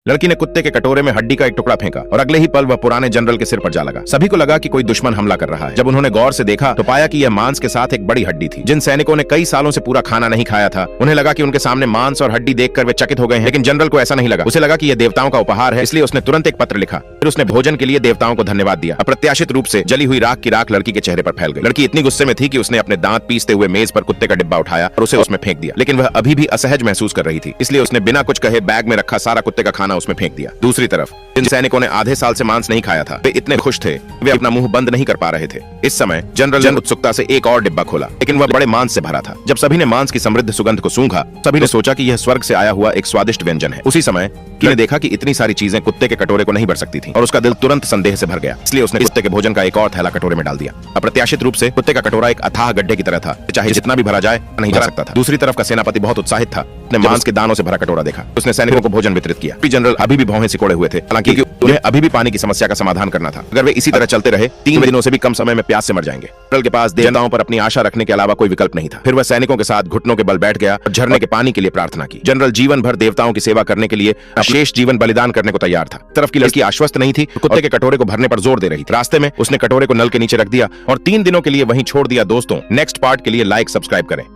लड़की ने कुत्ते के कटोरे में हड्डी का एक टुकड़ा फेंका और अगले ही पल वह पुराने जनरल के सिर पर जा लगा। सभी को लगा कि कोई दुश्मन हमला कर रहा है। जब उन्होंने गौर से देखा तो पाया कि यह मांस के साथ एक बड़ी हड्डी थी। जिन सैनिकों ने कई सालों से पूरा खाना नहीं खाया था, उन्हें लगा कि उनके सामने मांस और हड्डी देखकर वे चकित हो गए हैं। लेकिन जनरल को ऐसा नहीं लगा। उसे लगा कि यह देवताओं का उपहार है, इसलिए उसने तुरंत एक पत्र लिखा। फिर उसने भोजन के लिए देवताओं को धन्यवाद दिया। अप्रत्याशित रूप से जली हुई राख की राख लड़की के चेहरे पर फैल गई। लड़की इतनी गुस्से में थी कि उसने अपने दांत पीसते हुए मेज पर कुत्ते का डिब्बा उठाया और उसे उसमें फेंक दिया। लेकिन वह अभी भी असहज महसूस कर रही थी, इसलिए उसने बिना कुछ कहे बैग में रखा सारा कुत्ते का खाना उसमें फेंक दिया। दूसरी तरफ जिन सैनिकों ने आधे साल से मांस नहीं खाया था, वे इतने खुश थे वे अपना मुंह बंद नहीं कर पा रहे थे। इस समय जनरल ने उत्सुकता से एक और डिब्बा खोला, लेकिन वह बड़े मांस से भरा था। जब सभी ने मांस की समृद्ध सुगंध को सूंघा, सभी ने सोचा कि यह स्वर्ग से आया हुआ एक स्वादिष्ट व्यंजन है। उसी समय ने देखा कि इतनी सारी चीजें कुत्ते के कटोरे को नहीं भर सकती थी और उसका दिल तुरंत संदेह से भर गया। इसलिए उसने कुत्ते के भोजन का एक और थैला कटोरे में डाल दिया। अप्रत्याशित रूप से कुत्ते का कटोरा एक अथाह गड्ढे की तरह था, चाहे जितना भी भरा जाए नहीं जा सकता था। दूसरी तरफ का सेनापति बहुत उत्साहित था। उसने मांस के दानों से भरा कटोरा देखा। उसने सैनिकों को भोजन वितरित किया। जनरल अभी भी भौहें सिकोड़े हुए थे, हालांकि उन्हें अभी भी पानी की समस्या का समाधान करना था। अगर वे इसी तरह चलते रहे 3 दिनों से भी कम समय में प्यास से मर जाएंगे। जनरल के पास देवताओं पर अपनी आशा रखने के अलावा कोई विकल्प नहीं था। फिर वह सैनिकों के साथ घुटनों के बल बैठ गया और झरने के पानी के लिए प्रार्थना की। जनरल जीवन भर देवताओं की सेवा करने के लिए शेष जीवन बलिदान करने को तैयार था। तरफ की लड़की आश्वस्त नहीं थी, कुत्ते के कटोरे को भरने पर जोर दे रही थी। रास्ते में उसने कटोरे को नल के नीचे रख दिया और 3 दिनों के लिए वहीं छोड़ दिया। दोस्तों, नेक्स्ट पार्ट के लिए लाइक सब्सक्राइब करें।